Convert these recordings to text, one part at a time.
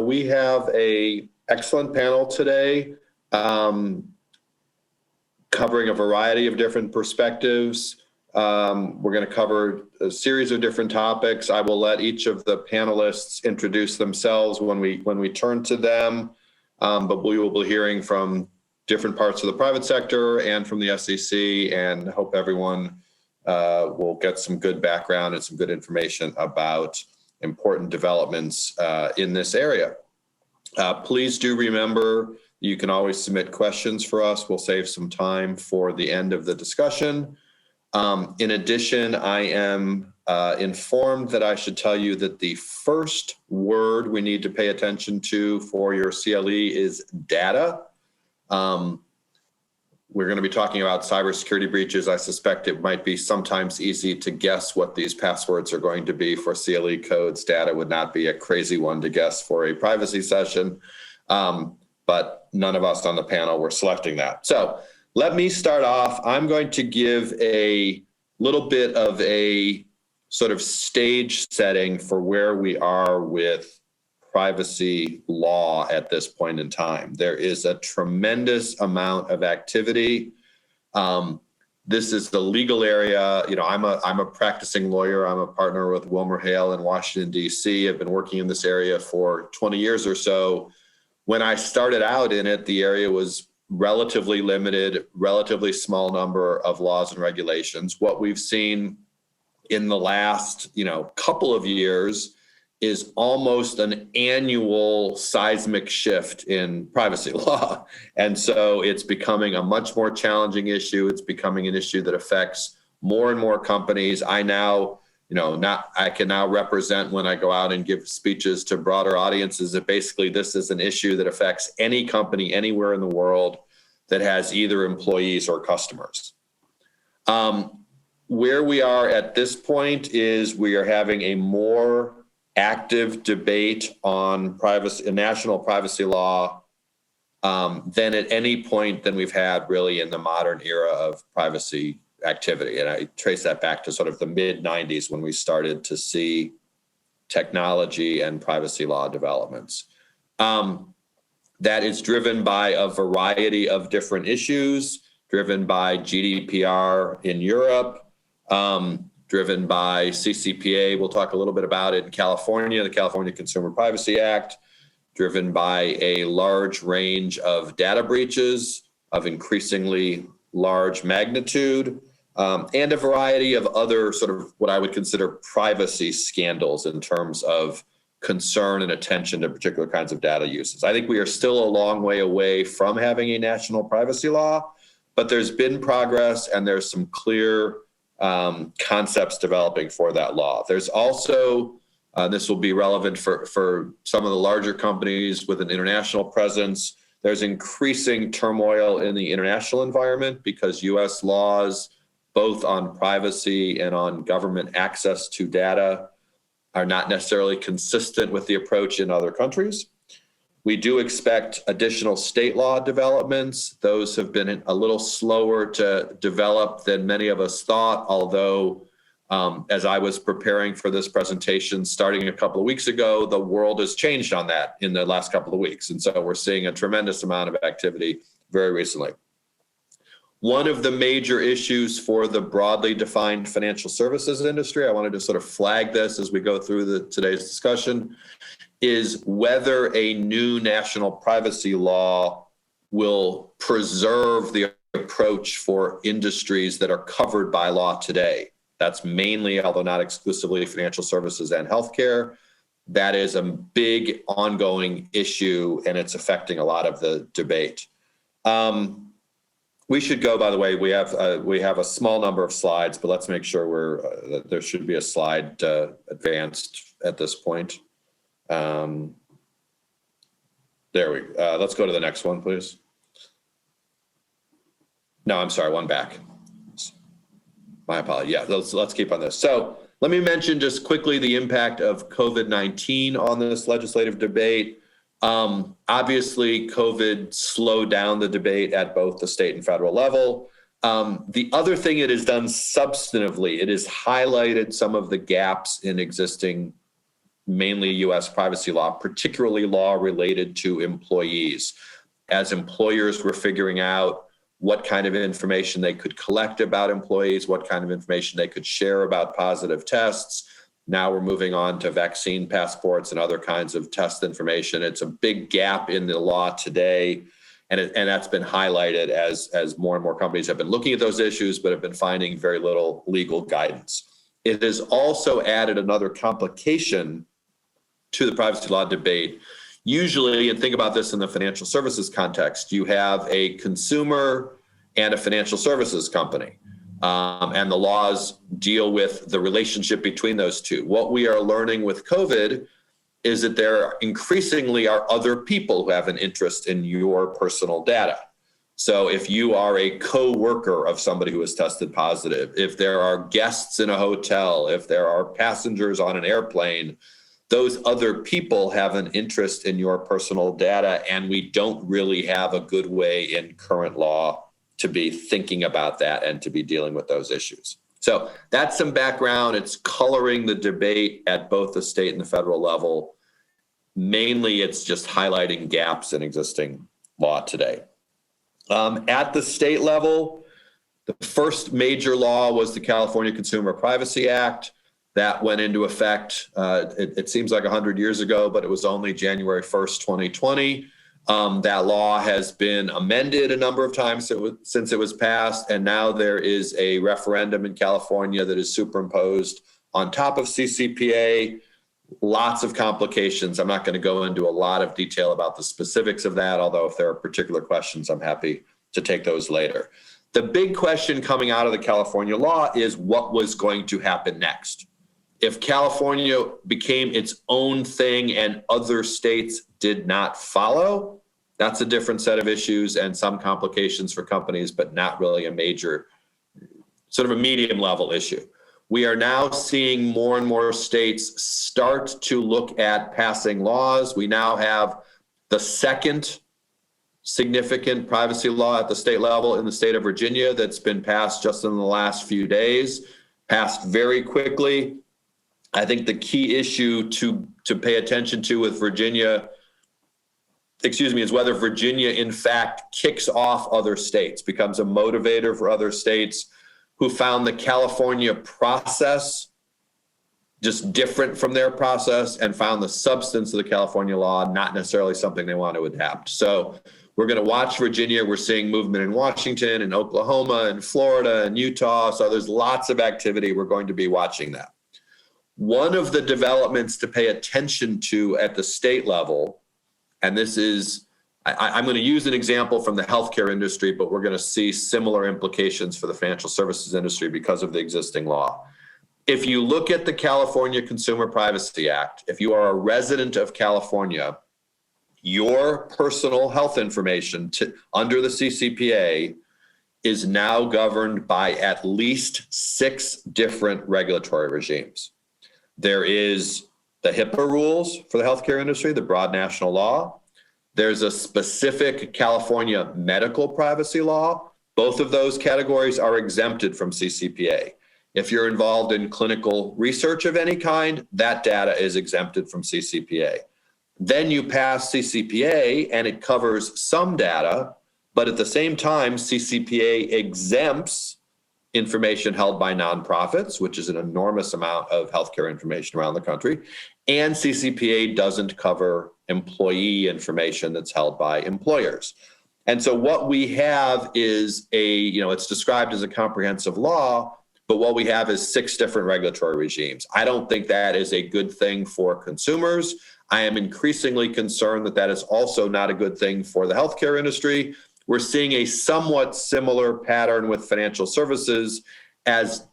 We have an excellent panel today covering a variety of different perspectives. We're going to cover a series of different topics. I will let each of the panelists introduce themselves when we turn to them, but we will be hearing from different parts of the private sector and from the SEC, and hope everyone will get some good background and some good information about important developments in this area. Please do remember, you can always submit questions for us. We'll save some time for the end of the discussion. In addition, I am informed that I should tell you that the first word we need to pay attention to for your CLE is data. We're going to be talking about cybersecurity breaches. I suspect it might be sometimes easy to guess what these passwords are going to be for CLE codes. Data would not be a crazy one to guess for a privacy session, but none of us on the panel were selecting that. So let me start off. I'm going to give a little bit of a sort of stage setting for where we are with privacy law at this point in time. There is a tremendous amount of activity. This is the legal area. You know, I'm a practicing lawyer. I'm a partner with WilmerHale in Washington, D.C. I've been working in this area for 20 years or so. When I started out in it, the area was relatively limited, relatively small number of laws and regulations. What we've seen in the last, couple of years is almost an annual seismic shift in privacy law. And so it's becoming a much more challenging issue. It's becoming an issue that affects more and more companies. I can now represent, when I go out and give speeches to broader audiences, that basically this is an issue that affects any company anywhere in the world that has either employees or customers. Where we are at this point is we are having a more active debate on privacy, national privacy law, than at any point than we've had really in the modern era of privacy activity. And I trace that back to sort of the mid-90s when we started to see technology and privacy law developments. That is driven by a variety of different issues, driven by GDPR in Europe, driven by CCPA. We'll talk a little bit about it in California, the California Consumer Privacy Act, driven by a large range of data breaches of increasingly large magnitude, and a variety of other sort of what I would consider privacy scandals in terms of concern and attention to particular kinds of data uses. I think we are still a long way away from having a national privacy law, but there's been progress and there's some clear concepts developing for that law. There's also, this will be relevant for some of the larger companies with an international presence. There's increasing turmoil in the international environment because U.S. laws, both on privacy and on government access to data, are not necessarily consistent with the approach in other countries. We do expect additional state law developments. Those have been a little slower to develop than many of us thought, although as I was preparing for this presentation starting a couple of weeks ago, the world has changed on that in the last couple of weeks. And so we're seeing a tremendous amount of activity very recently. One of the major issues for the broadly defined financial services industry, I wanted to sort of flag this as we go through today's discussion, is whether a new national privacy law will preserve the approach for industries that are covered by law today. That's mainly, although not exclusively, financial services and healthcare. That is a big ongoing issue, and it's affecting a lot of the debate. We should go, by the way, we have a small number of slides, but let's make sure there should be a slide advanced at this point. Let's go to the next one, please. No, I'm sorry, one back. My apologies. Yeah, let's keep on this. So let me mention just quickly the impact of COVID-19 on this legislative debate. Obviously, COVID slowed down the debate at both the state and federal level. The other thing it has done substantively, it has highlighted some of the gaps in existing mainly U.S. privacy law, particularly law related to employees. As employers were figuring out what kind of information they could collect about employees, what kind of information they could share about positive tests. Now we're moving on to vaccine passports and other kinds of test information. It's a big gap in the law today, and that's been highlighted as more and more companies have been looking at those issues, but have been finding very little legal guidance. It has also added another complication to the privacy law debate. Usually, and think about this in the financial services context, you have a consumer and a financial services company, and the laws deal with the relationship between those two. What we are learning with COVID is that there increasingly are other people who have an interest in your personal data. So if you are a co-worker of somebody who has tested positive, if there are guests in a hotel, if there are passengers on an airplane, those other people have an interest in your personal data, and we don't really have a good way in current law to be thinking about that and to be dealing with those issues. So that's some background. It's coloring the debate at both the state and the federal level. Mainly, it's just highlighting gaps in existing law today. At the state level, the first major law was the California Consumer Privacy Act. That went into effect, it seems like 100 years ago, but it was only January 1st, 2020. That law has been amended a number of times since it was passed, and now there is a referendum in California that is superimposed on top of CCPA. Lots of complications. I'm not going to go into a lot of detail about the specifics of that, although if there are particular questions, I'm happy to take those later. The big question coming out of the California law is what was going to happen next. If California became its own thing and other states did not follow, that's a different set of issues and some complications for companies, but not really a major, sort of a medium level issue. We are now seeing more and more states start to look at passing laws. We now have the second significant privacy law at the state level in the state of Virginia that's been passed just in the last few days, passed very quickly. I think the key issue to pay attention to with Virginia, is whether Virginia in fact kicks off other states, becomes a motivator for other states who found the California process just different from their process and found the substance of the California law not necessarily something they want to adapt. So we're going to watch Virginia. We're seeing movement in Washington and Oklahoma and Florida and Utah. So there's lots of activity. We're going to be watching that. One of the developments to pay attention to at the state level, and this is, I'm going to use an example from the healthcare industry, but we're going to see similar implications for the financial services industry because of the existing law. If you look at the California Consumer Privacy Act, if you are a resident of California, your personal health information under the CCPA is now governed by at least 6 different regulatory regimes. There is the HIPAA rules for the healthcare industry, the broad national law. There's a specific California medical privacy law. Both of those categories are exempted from CCPA. If you're involved in clinical research of any kind, that data is exempted from CCPA. Then you pass CCPA and it covers some data, but at the same time, CCPA exempts information held by nonprofits, which is an enormous amount of healthcare information around the country, and CCPA doesn't cover employee information that's held by employers. And so what we have is it's described as a comprehensive law, but what we have is 6 different regulatory regimes. I don't think that is a good thing for consumers. I am increasingly concerned that that is also not a good thing for the healthcare industry. We're seeing a somewhat similar pattern with financial services as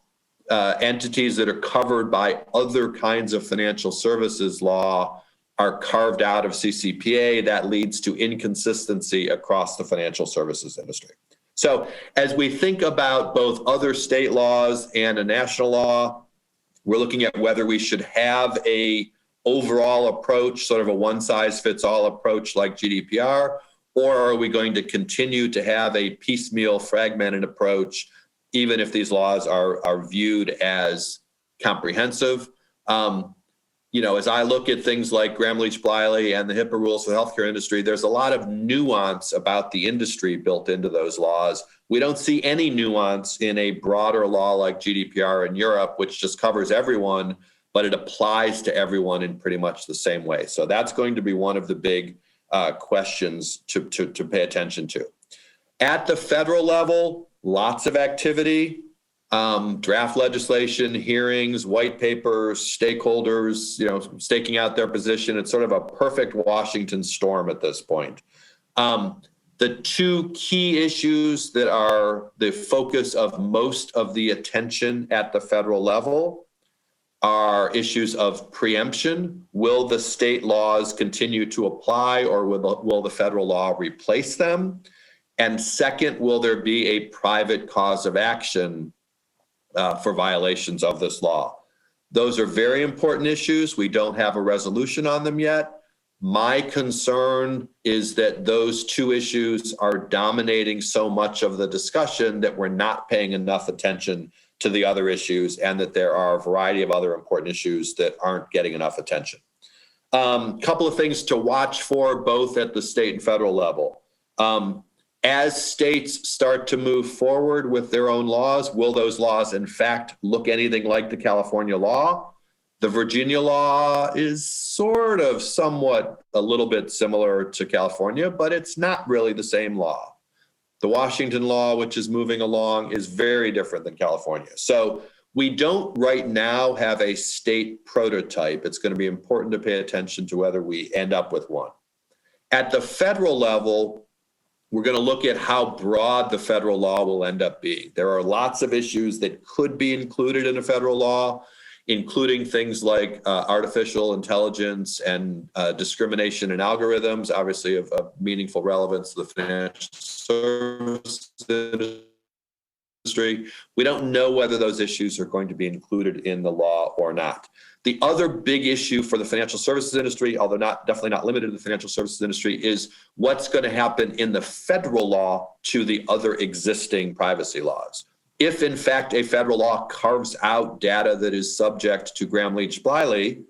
entities that are covered by other kinds of financial services law are carved out of CCPA. That leads to inconsistency across the financial services industry. So as we think about both other state laws and a national law, we're looking at whether we should have a overall approach, sort of a one-size-fits-all approach like GDPR, or are we going to continue to have a piecemeal, fragmented approach, even if these laws are viewed as comprehensive? as I look at things like Gramm-Leach-Bliley and the HIPAA rules for the healthcare industry, there's a lot of nuance about the industry built into those laws. We don't see any nuance in a broader law like GDPR in Europe, which just covers everyone, but it applies to everyone in pretty much the same way. So that's going to be one of the big questions to pay attention to. At the federal level, lots of activity. Draft legislation, hearings, white papers, stakeholders, staking out their position. It's sort of a perfect Washington storm at this point. The two key issues that are the focus of most of the attention at the federal level are issues of preemption. Will the state laws continue to apply, or will the federal law replace them? And second, will there be a private cause of action for violations of this law? Those are very important issues. We don't have a resolution on them yet. My concern is that those two issues are dominating so much of the discussion that we're not paying enough attention to the other issues, and that there are a variety of other important issues that aren't getting enough attention. Couple of things to watch for both at the state and federal level. As states start to move forward with their own laws, will those laws in fact look anything like the California law? The Virginia law is somewhat a little bit similar to California, but it's not really the same law. The Washington law, which is moving along, is very different than California. So we don't right now have a state prototype. It's going to be important to pay attention to whether we end up with one. At the federal level, we're going to look at how broad the federal law will end up being. There are lots of issues that could be included in a federal law, including things like artificial intelligence and discrimination in algorithms, obviously of meaningful relevance to the financial services industry. We don't know whether those issues are going to be included in the law or not. The other big issue for the financial services industry, although definitely not limited to the financial services industry, is what's going to happen in the federal law to the other existing privacy laws. If, in fact, a federal law carves out data that is subject to Gramm-Leach-Bliley,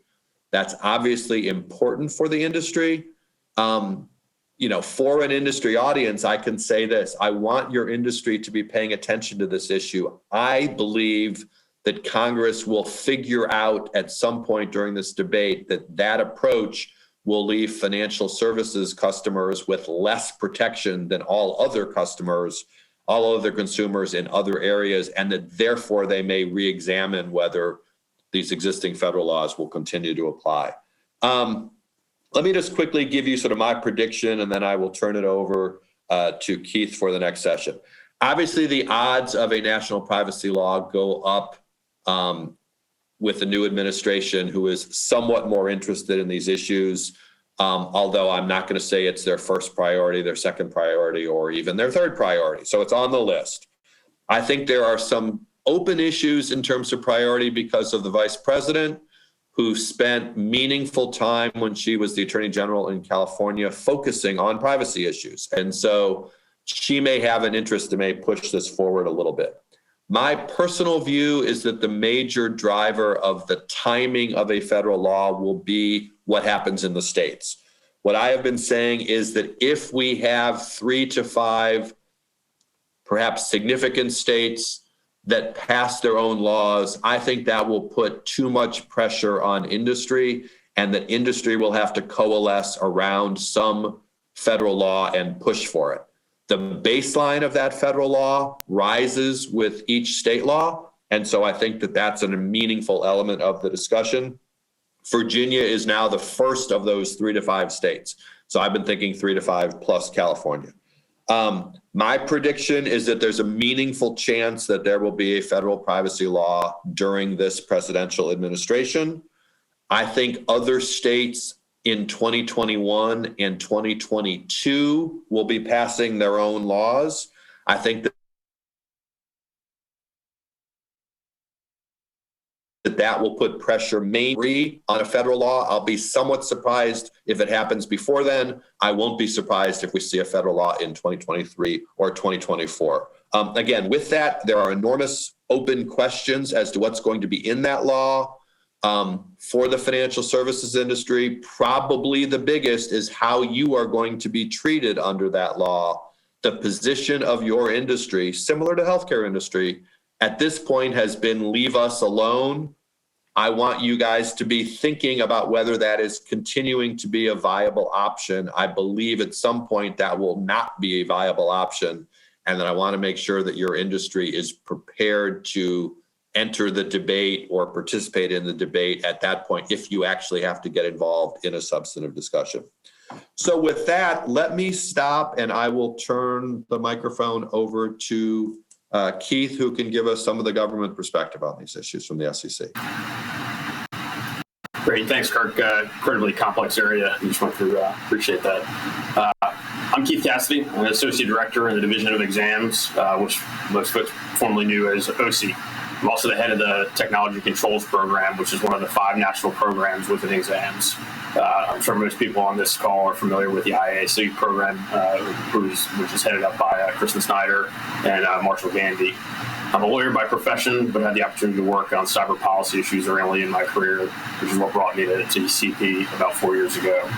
that's obviously important for the industry. For an industry audience, I can say this: I want your industry to be paying attention to this issue. I believe that Congress will figure out at some point during this debate that approach will leave financial services customers with less protection than all other consumers in other areas, and that therefore they may re-examine whether these existing federal laws will continue to apply. Let me just quickly give you sort of my prediction, and then I will turn it over to Keith for the next session. Obviously, the odds of a national privacy law go up with the new administration, who is somewhat more interested in these issues, although I'm not going to say it's their first priority, their second priority, or even their third priority. So it's on the list. I think there are some open issues in terms of priority because of the vice president, who spent meaningful time when she was the attorney general in California focusing on privacy issues. And so she may have an interest and may push this forward a little bit. My personal view is that the major driver of the timing of a federal law will be what happens in the states. What I have been saying is that if we have 3 to 5, perhaps significant states that pass their own laws, I think that will put too much pressure on industry, and that industry will have to coalesce around some federal law and push for it. The baseline of that federal law rises with each state law, and so I think that that's a meaningful element of the discussion. Virginia is now the first of those 3 to 5 states. So I've been thinking 3 to 5 plus California. My prediction is that there's a meaningful chance that there will be a federal privacy law during this presidential administration. I think other states in 2021 and 2022 will be passing their own laws. I think that will put pressure mainly on a federal law. I'll be somewhat surprised if it happens before then. I won't be surprised if we see a federal law in 2023 or 2024. Again, with that, there are enormous open questions as to what's going to be in that law. For the financial services industry, probably the biggest is how you are going to be treated under that law. The position of your industry, similar to healthcare industry, at this point has been leave us alone. I want you guys to be thinking about whether that is continuing to be a viable option. I believe at some point that will not be a viable option. And then I want to make sure that your industry is prepared to enter the debate or participate in the debate at that point if you actually have to get involved in a substantive discussion. So with that, let me stop and I will turn the microphone over to Keith, who can give us some of the government perspective on these issues from the SEC. Great, thanks, Kirk. Incredibly complex area. You just went through. Appreciate that. I'm Keith Cassidy. I'm an associate director in the Division of Exams, which most folks formerly knew as OC. I'm also the head of the Technology Controls Program, which is one of the 5 national programs within exams. I'm sure most people on this call are familiar with the IAA program, which is headed up by Kristen Snyder and Marshall Gandy. I'm a lawyer by profession, but had the opportunity to work on cyber policy issues early in my career, which is what brought me to CP about 4 years ago.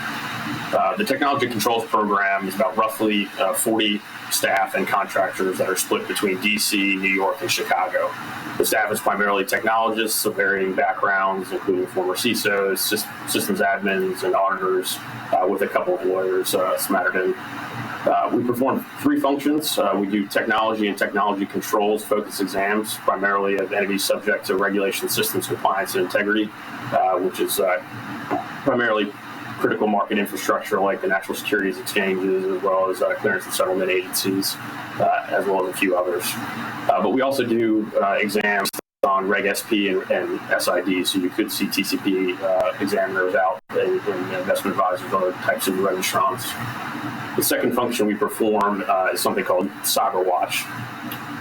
The Technology Controls Program is about roughly 40 staff and contractors that are split between DC, New York, and Chicago. The staff is primarily technologists of varying backgrounds, including former CISOs, systems admins, and auditors, with a couple of lawyers smattered in. We perform 3 functions. We do technology and technology controls focused exams, primarily of entities subject to regulation, systems compliance, and integrity, which is primarily critical market infrastructure like the national securities exchanges, as well as clearance and settlement agencies, as well as a few others. But we also do exams on Reg SP and SID, so you could see TCP examiners out in investment advisors, other types of registrants. The second function we perform is something called Cyberwatch,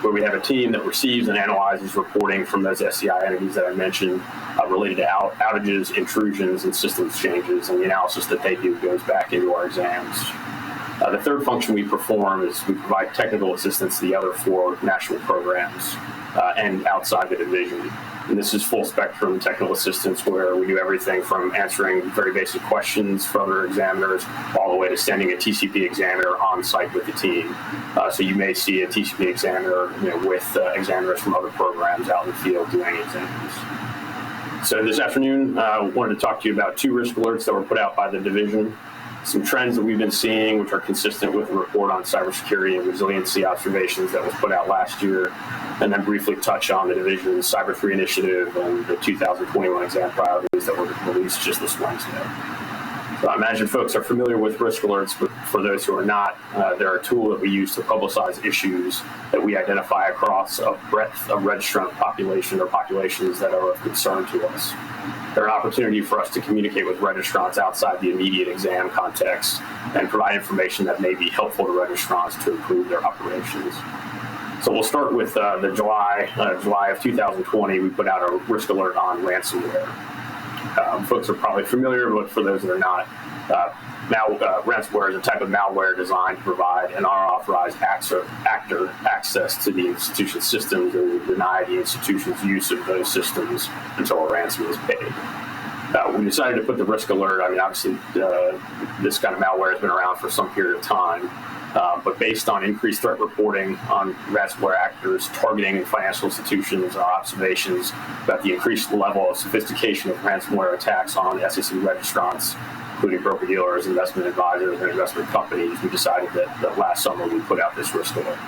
where we have a team that receives and analyzes reporting from those SCI entities that I mentioned related to outages, intrusions, and systems changes, and the analysis that they do goes back into our exams. The third function we perform is we provide technical assistance to the other 4 national programs and outside the division. And this is full spectrum technical assistance, where we do everything from answering very basic questions for other examiners all the way to sending a TCP examiner on site with the team. So you may see a TCP examiner with examiners from other programs out in the field doing exams. So this afternoon, I wanted to talk to you about 2 risk alerts that were put out by the division, some trends that we've been seeing, which are consistent with the report on cybersecurity and resiliency observations that was put out last year, and then briefly touch on the division's Cyber 3 initiative and the 2021 exam priorities that were released just this Wednesday. So I imagine folks are familiar with risk alerts, but for those who are not, they're a tool that we use to publicize issues that we identify across a breadth of registrant population or populations that are of concern to us. They're an opportunity for us to communicate with registrants outside the immediate exam context and provide information that may be helpful to registrants to improve their operations. So we'll start with the July of 2020, we put out a risk alert on ransomware. Folks are probably familiar, but for those that are not, ransomware is a type of malware designed to provide an unauthorized actor access to the institution's systems and deny the institution's use of those systems until a ransom is paid. We decided to put the risk alert. I mean, obviously, this kind of malware has been around for some period of time. But based on increased threat reporting on ransomware actors targeting financial institutions, our observations about the increased level of sophistication of ransomware attacks on SEC registrants, including broker-dealers, investment advisors, and investment companies, we decided that last summer we put out this risk alert.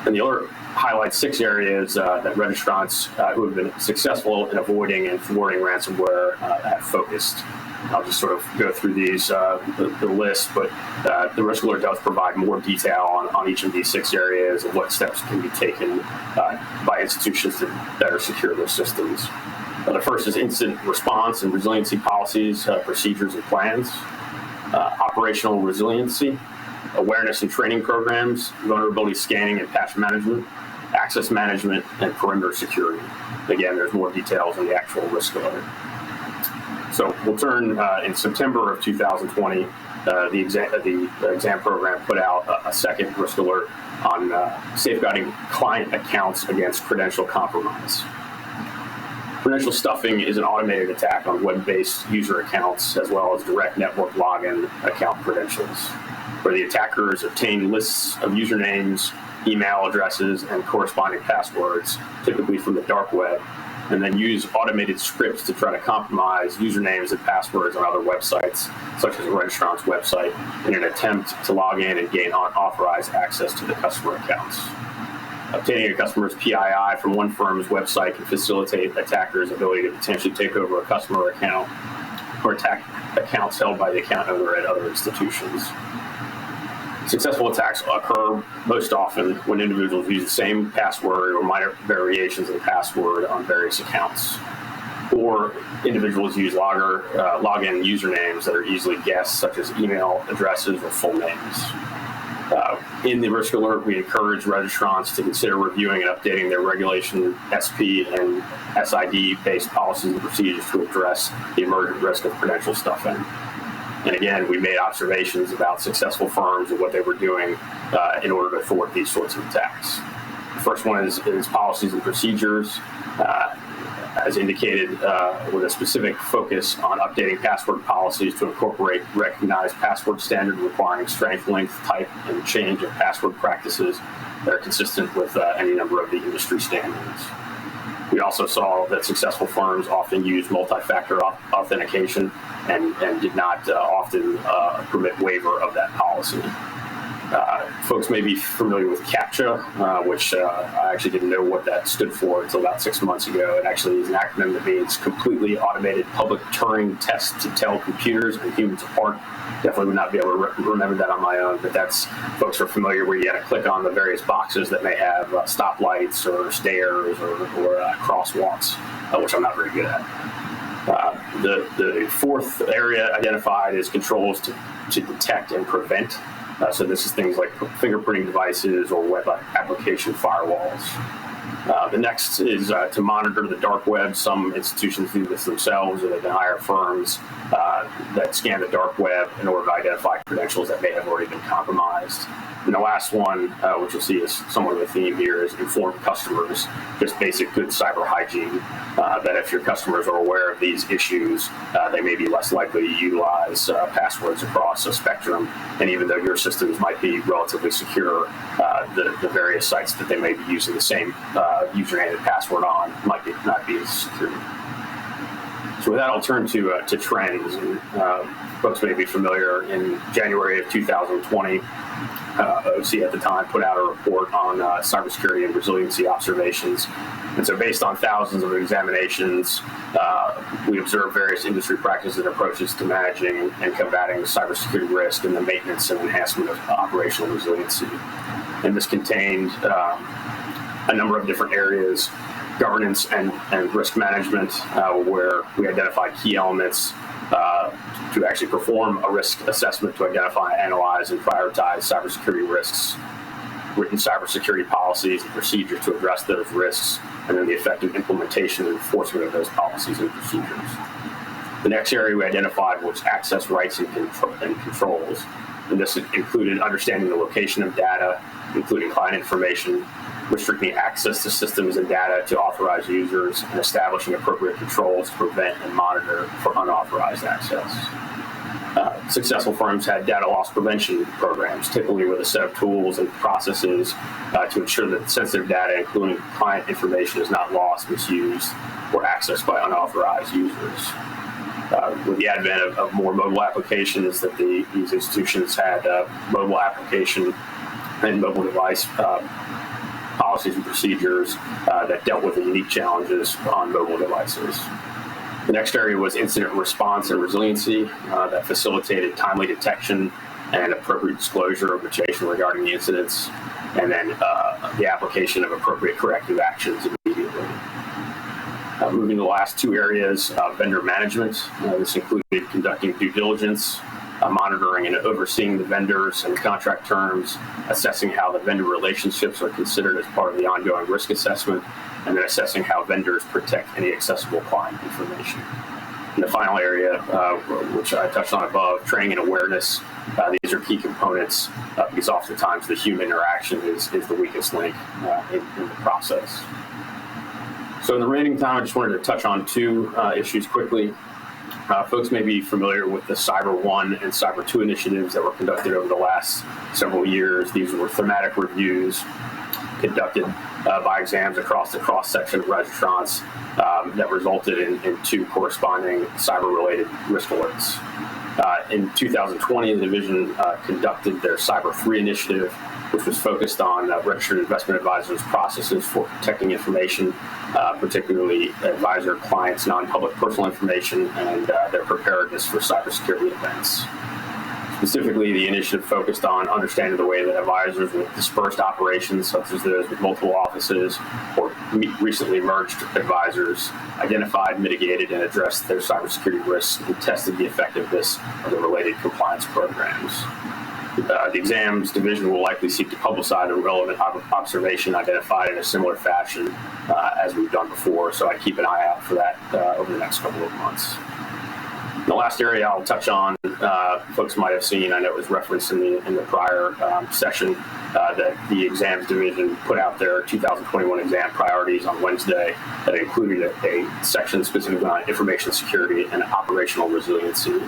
And the alert highlights 6 areas that registrants who have been successful in avoiding and thwarting ransomware have focused. I'll just sort of go through these, the list, but the risk alert does provide more detail on each of these 6 areas and what steps can be taken by institutions that better secure their systems. The first is incident response and resiliency policies, procedures, and plans, operational resiliency, awareness and training programs, vulnerability scanning and patch management, access management, and perimeter security. Again, there's more details in the actual risk alert. So we'll turn in September of 2020, the exam program put out a second risk alert on safeguarding client accounts against credential compromise. Credential stuffing is an automated attack on web-based user accounts as well as direct network login account credentials, where the attackers obtain lists of usernames, email addresses, and corresponding passwords, typically from the dark web, and then use automated scripts to try to compromise usernames and passwords on other websites, such as a registrant's website, in an attempt to log in and gain unauthorized access to the customer accounts. Obtaining a customer's PII from one firm's website can facilitate attackers' ability to potentially take over a customer account or attack accounts held by the account owner at other institutions. Successful attacks occur most often when individuals use the same password or minor variations of the password on various accounts, or individuals use login usernames that are easily guessed, such as email addresses or full names. In the risk alert, we encourage registrants to consider reviewing and updating their regulation SP and SID-based policies and procedures to address the emergent risk of credential stuffing. And again, we made observations about successful firms and what they were doing in order to thwart these sorts of attacks. The first one is policies and procedures, as indicated, with a specific focus on updating password policies to incorporate recognized password standard requiring strength, length, type, and change of password practices that are consistent with any number of the industry standards. We also saw that successful firms often use multi-factor authentication and did not often permit waiver of that policy. Folks may be familiar with CAPTCHA, which I actually didn't know what that stood for until about 6 months ago. It actually is an acronym that means Completely Automated Public Turing Test to Tell Computers and Humans Apart. Definitely would not be able to remember that on my own, but that's, folks are familiar where you got to click on the various boxes that may have stoplights or stairs or crosswalks, which I'm not very good at. The fourth area identified is controls to detect and prevent. So this is things like fingerprinting devices or web application firewalls. The next is to monitor the dark web. Some institutions do this themselves, or they can hire firms that scan the dark web in order to identify credentials that may have already been compromised. And the last one, which you'll see is somewhat of a theme here, is inform customers, just basic good cyber hygiene, that if your customers are aware of these issues, they may be less likely to utilize passwords across a spectrum. And even though your systems might be relatively secure, the various sites that they may be using the same username and password on might not be as secure. So with that, I'll turn to trends. And folks may be familiar, in January of 2020, OC at the time put out a report on cybersecurity and resiliency observations. And so based on thousands of examinations, we observed various industry practices and approaches to managing and combating cybersecurity risk and the maintenance and enhancement of operational resiliency. And this contained a number of different areas: governance and risk management, where we identified key elements to actually perform a risk assessment to identify, analyze, and prioritize cybersecurity risks, written cybersecurity policies and procedures to address those risks, and then the effective implementation and enforcement of those policies and procedures. The next area we identified was access rights and controls, and this included understanding the location of data, including client information, restricting access to systems and data to authorized users, and establishing appropriate controls to prevent and monitor for unauthorized access. Successful firms had data loss prevention programs, typically with a set of tools and processes to ensure that sensitive data, including client information, is not lost, misused, or accessed by unauthorized users. With the advent of more mobile applications, that these institutions had mobile application and mobile device policies and procedures that dealt with the unique challenges on mobile devices. The next area was incident response and resiliency that facilitated timely detection and appropriate disclosure of information regarding the incidents, and then the application of appropriate corrective actions immediately. Moving to the last two areas, vendor management. This included conducting due diligence, monitoring and overseeing the vendors and contract terms, assessing how the vendor relationships are considered as part of the ongoing risk assessment, and then assessing how vendors protect any accessible client information. And the final area, which I touched on above, training and awareness. These are key components because oftentimes the human interaction is the weakest link in the process. So in the remaining time, I just wanted to touch on two issues quickly. Folks may be familiar with the Cyber 1 and Cyber 2 initiatives that were conducted over the last several years. These were thematic reviews conducted by exams across the cross-section of registrants that resulted in two corresponding cyber-related risk alerts. In 2020, the division conducted their Cyber 3 initiative, which was focused on registered investment advisors' processes for protecting information, particularly advisor clients' non-public personal information and their preparedness for cybersecurity events. Specifically, the initiative focused on understanding the way that advisors with dispersed operations, such as those with multiple offices or recently merged advisors, identified, mitigated, and addressed their cybersecurity risks and tested the effectiveness of the related compliance programs. The exams division will likely seek to publicize a relevant observation identified in a similar fashion as we've done before, so I keep an eye out for that over the next couple of months. The last area I'll touch on, folks might have seen, I know it was referenced in the prior session, that the exams division put out their 2021 exam priorities on Wednesday that included a section specifically on information security and operational resiliency,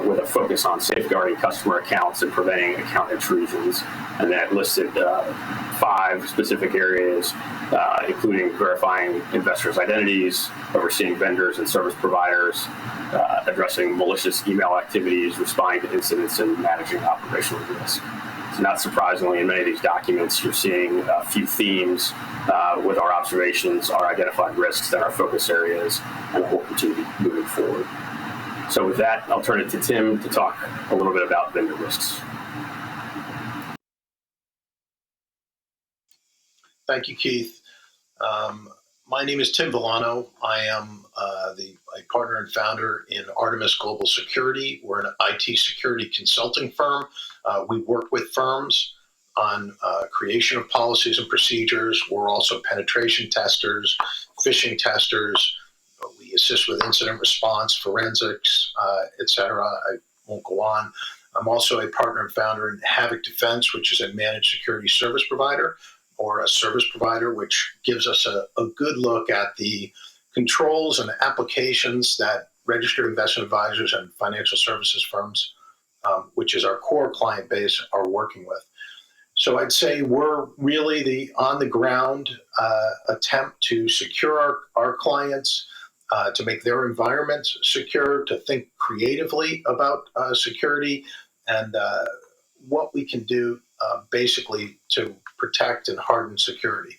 with a focus on safeguarding customer accounts and preventing account intrusions. And that listed 5 specific areas, including verifying investors' identities, overseeing vendors and service providers, addressing malicious email activities, responding to incidents, and managing operational risk. So not surprisingly, in many of these documents, you're seeing a few themes with our observations, our identified risks, and our focus areas, and we'll continue moving forward. So with that, I'll turn it to Tim to talk a little bit about vendor risks. Thank you, Keith. My name is Tim Villano. I am a partner and founder in Artemis Global Security. We're an IT security consulting firm. We work with firms on creation of policies and procedures. We're also penetration testers, phishing testers. We assist with incident response, forensics, etc. I won't go on. I'm also a partner and founder in Havoc Defense, which is a managed security service provider, or a service provider, which gives us a good look at the controls and applications that registered investment advisors and financial services firms, which is our core client base, are working with. So I'd say we're really the on-the-ground attempt to secure our clients, to make their environments secure, to think creatively about security, and what we can do basically to protect and harden security.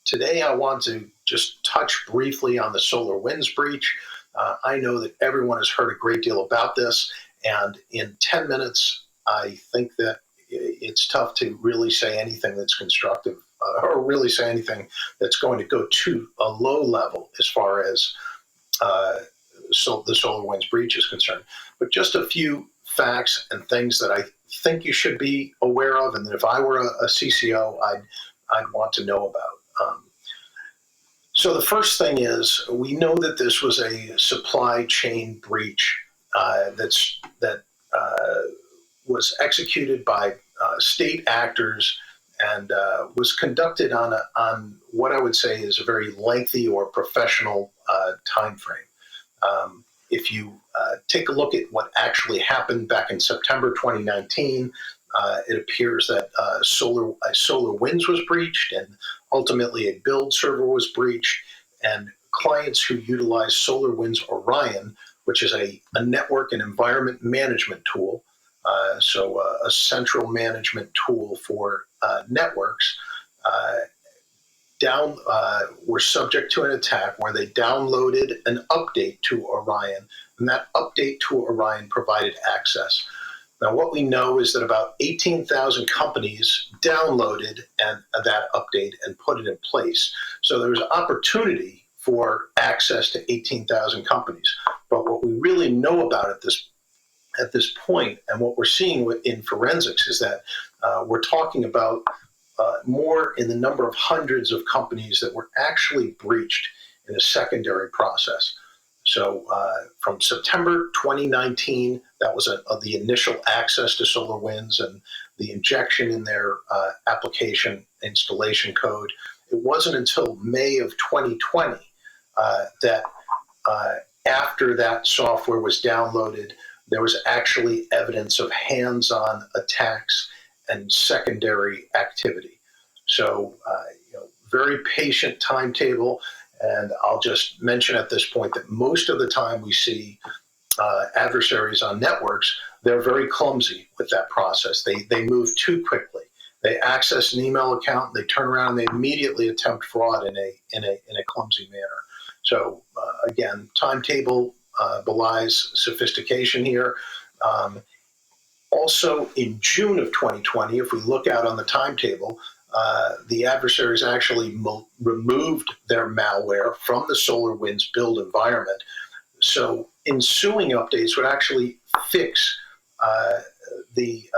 Today, I want to just touch briefly on the SolarWinds breach. I know that everyone has heard a great deal about this, and in 10 minutes, I think that it's tough to really say anything that's constructive or really say anything that's going to go to a low level as far as so the SolarWinds breach is concerned. But just a few facts and things that I think you should be aware of, and that if I were a CCO, I'd want to know about. So the first thing is, we know that this was a supply chain breach that was executed by state actors and was conducted on what I would say is a very lengthy or professional time frame. If you take a look at what actually happened back in September 2019, it appears that SolarWinds was breached, and ultimately a build server was breached, and clients who utilize SolarWinds Orion, which is a network and environment management tool, so a central management tool for networks, were subject to an attack where they downloaded an update to Orion, and that update to Orion provided access. Now, what we know is that about 18,000 companies downloaded that update and put it in place. So there was opportunity for access to 18,000 companies. But what we really know about at this point, and what we're seeing in forensics, is that we're talking about more in the number of hundreds of companies that were actually breached in a secondary process. So from September 2019, that was the initial access to SolarWinds and the injection in their application installation code. it wasn't until May of 2020 that after that software was downloaded, there was actually evidence of hands-on attacks and secondary activity. So, very patient timetable. And I'll just mention at this point that most of the time we see adversaries on networks, they're very clumsy with that process. They move too quickly. They access an email account, they turn around, and they immediately attempt fraud in a clumsy manner. So again, timetable belies sophistication here. Also, in June of 2020, if we look out on the timetable, the adversaries actually removed their malware from the SolarWinds build environment. So ensuing updates would actually fix the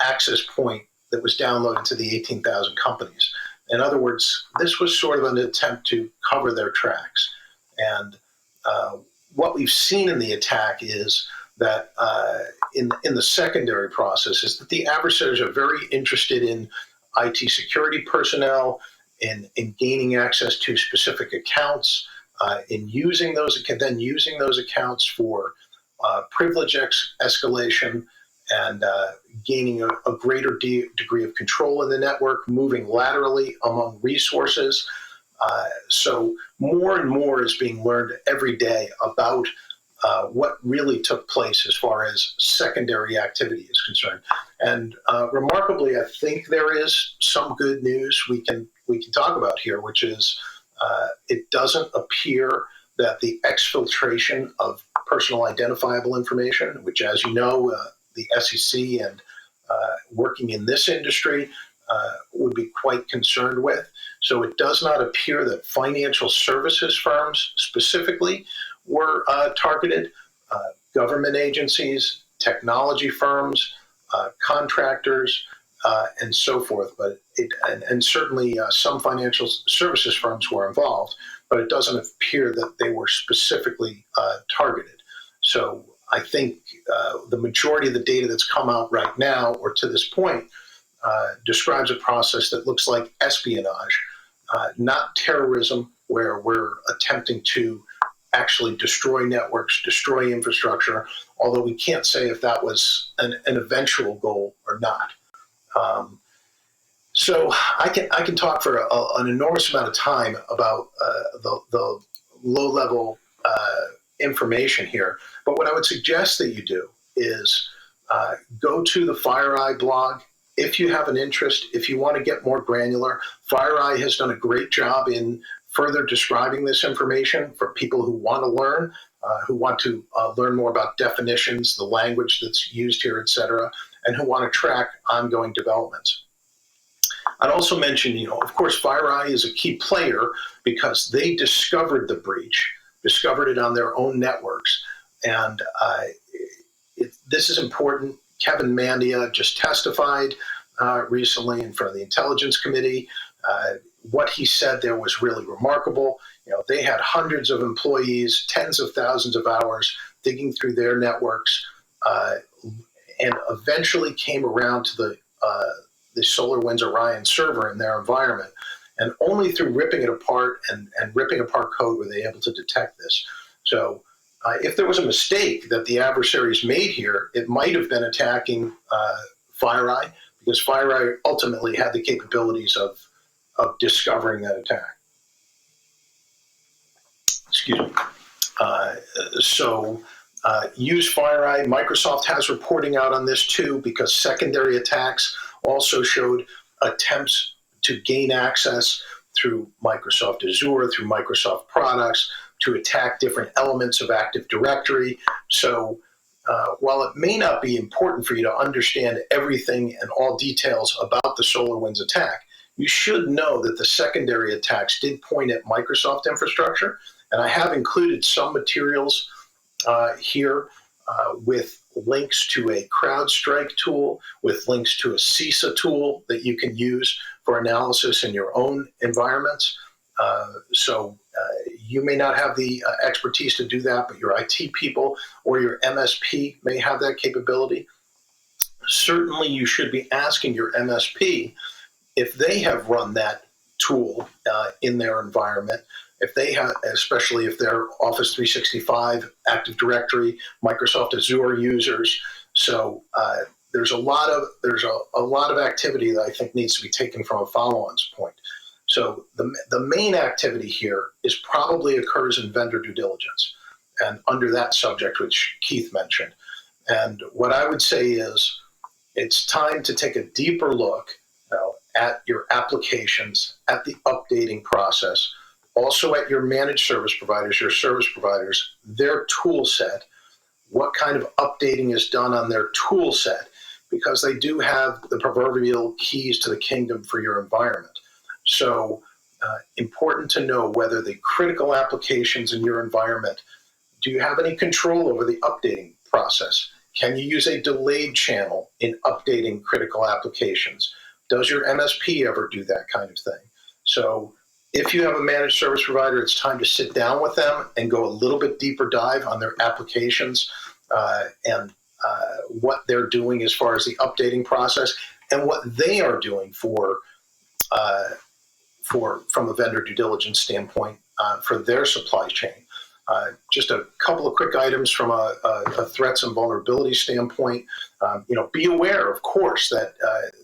access point that was downloaded to the 18,000 companies. In other words, this was sort of an attempt to cover their tracks. And what we've seen in the attack is that in the secondary process is that the adversaries are very interested in IT security personnel, in gaining access to specific accounts, in using those accounts for privilege escalation and gaining a greater degree of control in the network, moving laterally among resources. So more and more is being learned every day about what really took place as far as secondary activity is concerned. And remarkably, I think there is some good news we can talk about here, which is it doesn't appear that the exfiltration of personal identifiable information, which, as you know, the SEC and working in this industry would be quite concerned with. So it does not appear that financial services firms specifically were targeted. Government agencies, technology firms, contractors, and so forth. But and certainly some financial services firms were involved, but it doesn't appear that they were specifically targeted. So I think the majority of the data that's come out right now, or to this point, describes a process that looks like espionage, not terrorism, where we're attempting to actually destroy networks, destroy infrastructure, although we can't say if that was an eventual goal or not. So I can talk for an enormous amount of time about the low-level information here, but what I would suggest that you do is go to the FireEye blog. If you have an interest, if you want to get more granular, FireEye has done a great job in further describing this information for people who want to learn, who want to learn more about definitions, the language that's used here, et cetera, and who want to track ongoing developments. I'd also mention, of course, FireEye is a key player because they discovered the breach, discovered it on their own networks. And this is important. Kevin Mandia just testified recently in front of the Intelligence Committee. What he said there was really remarkable. They had hundreds of employees, tens of thousands of hours digging through their networks, and eventually came around to the SolarWinds Orion server in their environment. And only through ripping it apart and ripping apart code were they able to detect this. So if there was a mistake that the adversaries made here, it might have been attacking FireEye, because FireEye ultimately had the capabilities of discovering that attack. Excuse me. So use FireEye. Microsoft has reporting out on this too, because secondary attacks also showed attempts to gain access through Microsoft Azure, through Microsoft products, to attack different elements of Active Directory. So while it may not be important for you to understand everything and all details about the SolarWinds attack, you should know that the secondary attacks did point at Microsoft infrastructure. And I have included some materials here with links to a CrowdStrike tool, with links to a CISA tool that you can use for analysis in your own environments. So you may not have the expertise to do that, but your IT people or your MSP may have that capability. Certainly you should be asking your MSP if they have run that tool in their environment. If they have, especially if they're Office 365, Active Directory, Microsoft Azure users, so there's a lot of activity that I think needs to be taken from a follow-ons point. So the main activity here is probably occurs in vendor due diligence, and under that subject, which Keith mentioned. And what I would say is, it's time to take a deeper look at your applications, at the updating process, also at your managed service providers, your service providers, their tool set, what kind of updating is done on their tool set, because they do have the proverbial keys to the kingdom for your environment. So important to know whether the critical applications in your environment, do you have any control over the updating process? Can you use a delayed channel in updating critical applications? Does your MSP ever do that kind of thing? So if you have a managed service provider, it's time to sit down with them and go a little bit deeper dive on their applications and what they're doing as far as the updating process and what they are doing from a vendor due diligence standpoint for their supply chain. Just a couple of quick items from a threats and vulnerability standpoint. Be aware, of course, that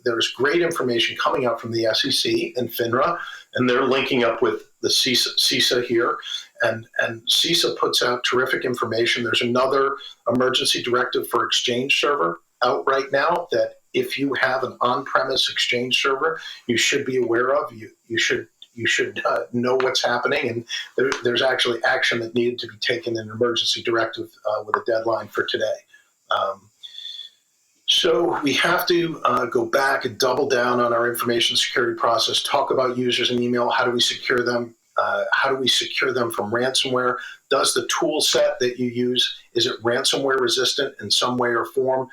there's great information coming out from the SEC and FINRA, and they're linking up with the CISA here. And CISA puts out terrific information. There's another emergency directive for Exchange server out right now that if you have an on-premise Exchange server, you should be aware of. You should know what's happening, and there's actually action that needed to be taken in an emergency directive with a deadline for today. So we have to go back and double down on our information security process, talk about users and email. How do we secure them? How do we secure them from ransomware? Does the tool set that you use, is it ransomware resistant in some way or form?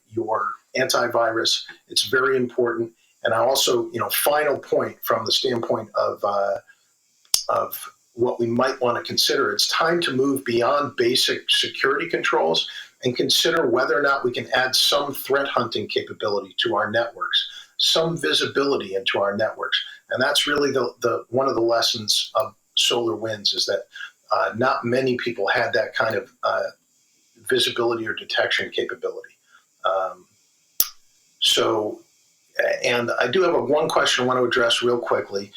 Your antivirus, it's very important. And I also, final point from the standpoint of what we might want to consider, it's time to move beyond basic security controls and consider whether or not we can add some threat hunting capability to our networks, some visibility into our networks. And that's really the one of the lessons of SolarWinds is that not many people had that kind of visibility or detection capability. And I do have one question I want to address real quickly.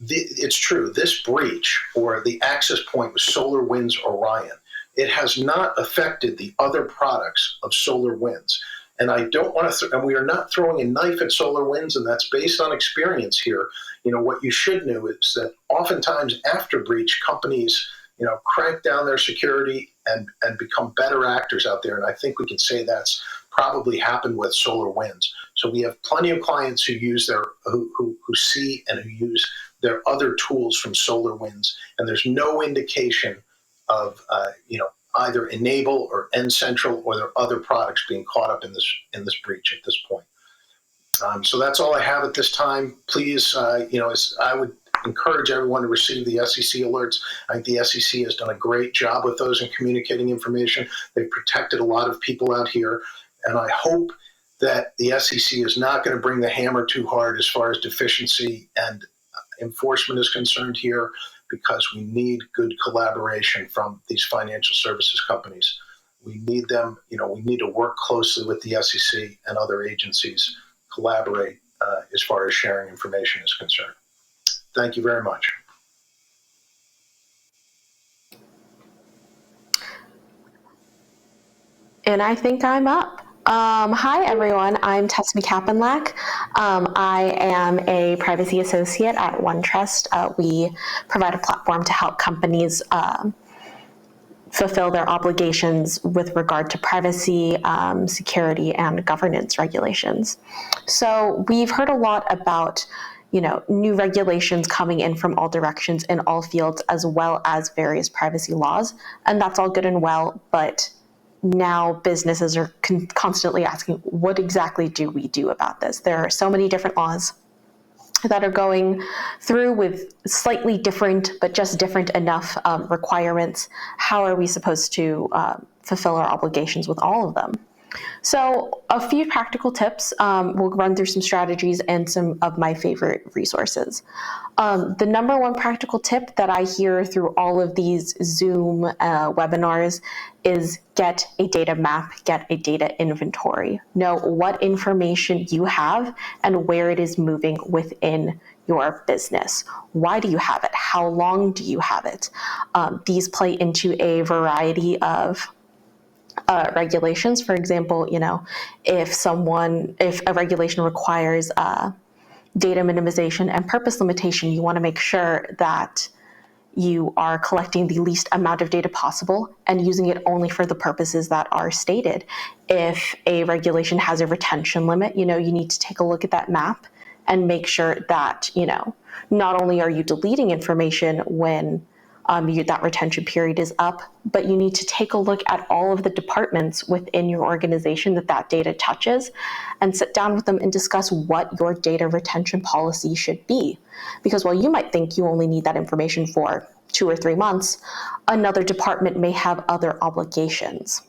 It's true, this breach or the access point with SolarWinds Orion, it has not affected the other products of SolarWinds. And I don't want to, and we are not throwing a knife at SolarWinds, and that's based on experience here. What you should know is that oftentimes after breach, companies, crank down their security and become better actors out there. And I think we can say that's probably happened with SolarWinds. So we have plenty of clients who use who see and who use their other tools from SolarWinds, and there's no indication of either Enable or N-Central or their other products being caught up in this breach at this point. So that's all I have at this time. Please, I would encourage everyone to receive the SEC alerts. I think the SEC has done a great job with those in communicating information. They've protected a lot of people out here, and I hope that the SEC is not going to bring the hammer too hard as far as deficiency and enforcement is concerned here, because we need good collaboration from these financial services companies. We need them, we need to work closely with the SEC and other agencies, collaborate as far as sharing information is concerned. Thank you very much. And I think I'm up. Hi, everyone. I'm Tess Macapinlac. I am a privacy associate at OneTrust. We provide a platform to help companies fulfill their obligations with regard to privacy, security, and governance regulations. So we've heard a lot about new regulations coming in from all directions in all fields, as well as various privacy laws. And that's all good and well, but now businesses are constantly asking, what exactly do we do about this? There are so many different laws that are going through with slightly different, but just different enough requirements. How are we supposed to fulfill our obligations with all of them? So a few practical tips. We'll run through some strategies and some of my favorite resources. The number one practical tip that I hear through all of these Zoom webinars is get a data map, get a data inventory. Know what information you have and where it is moving within your business. Why do you have it? How long do you have it? These play into a variety of regulations. For example, if a regulation requires data minimization and purpose limitation, you want to make sure that you are collecting the least amount of data possible and using it only for the purposes that are stated. If a regulation has a retention limit, you need to take a look at that map and make sure that, not only are you deleting information when that retention period is up, but you need to take a look at all of the departments within your organization that data touches and sit down with them and discuss what your data retention policy should be. Because while you might think you only need that information for 2 or 3 months, another department may have other obligations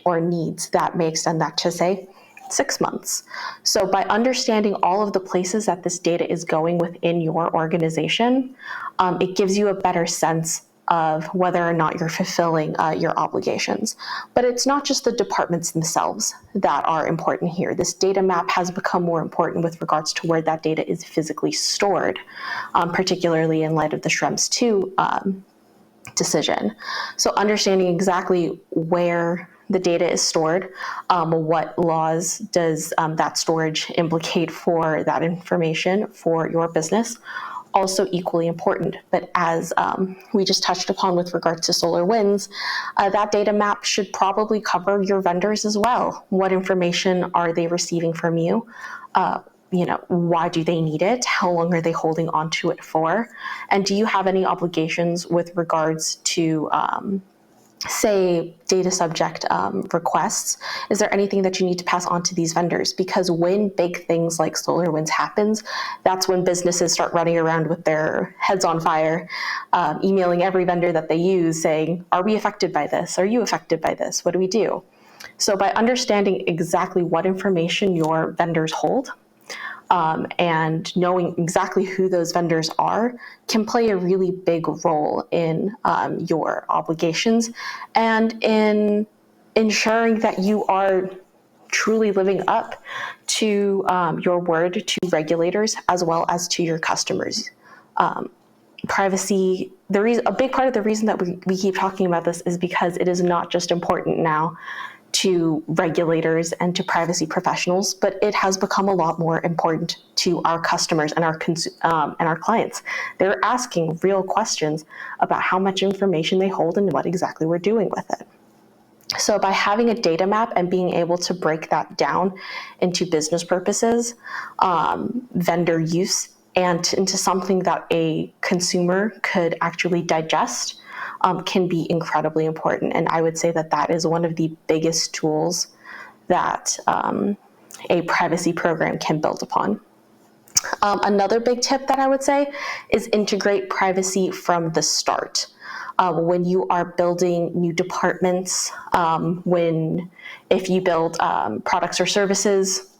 or needs that may extend that to, say, 6 months. So by understanding all of the places that this data is going within your organization, it gives you a better sense of whether or not you're fulfilling your obligations. But it's not just the departments themselves that are important here. This data map has become more important with regards to where that data is physically stored, particularly in light of the Schrems II decision. So understanding exactly where the data is stored, what laws does that storage implicate for that information for your business, also equally important. But as we just touched upon with regard to SolarWinds, that data map should probably cover your vendors as well. What information are they receiving from you? Why do they need it? How long are they holding on to it for? And do you have any obligations with regards to say data subject requests? Is there anything that you need to pass on to these vendors? Because when big things like SolarWinds happens, that's when businesses start running around with their heads on fire, emailing every vendor that they use saying, are we affected by this? Are you affected by this? What do we do? So by understanding exactly what information your vendors hold, and knowing exactly who those vendors are can play a really big role in your obligations and in ensuring that you are truly living up to your word to regulators as well as to your customers. Privacy, a big part of the reason that we keep talking about this is because it is not just important now to regulators and to privacy professionals, but it has become a lot more important to our customers and our clients. They're asking real questions about how much information they hold and what exactly we're doing with it. So by having a data map and being able to break that down into business purposes, vendor use, and into something that a consumer could actually digest, can be incredibly important. And I would say that is one of the biggest tools that a privacy program can build upon. Another big tip that I would say is integrate privacy from the start. When you are building new departments, if you build products or services,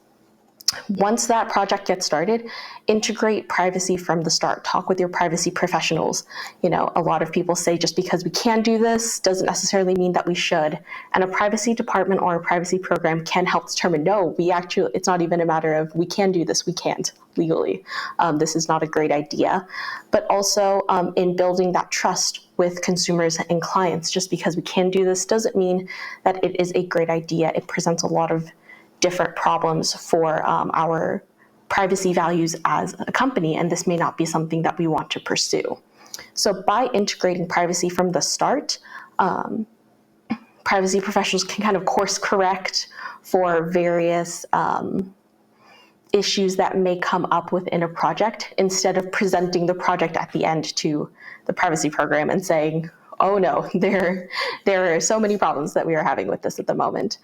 once that project gets started, integrate privacy from the start. Talk with your privacy professionals. A lot of people say just because we can do this doesn't necessarily mean that we should. And a privacy department or a privacy program can help determine, no, it's not even a matter of we can do this, we can't legally. This is not a great idea. But also in building that trust with consumers and clients, just because we can do this doesn't mean that it is a great idea. It presents a lot of different problems for our privacy values as a company, and this may not be something that we want to pursue. So by integrating privacy from the start, privacy professionals can kind of course correct for various issues that may come up within a project, instead of presenting the project at the end to the privacy program and saying, oh no, there are so many problems that we are having with this at the moment.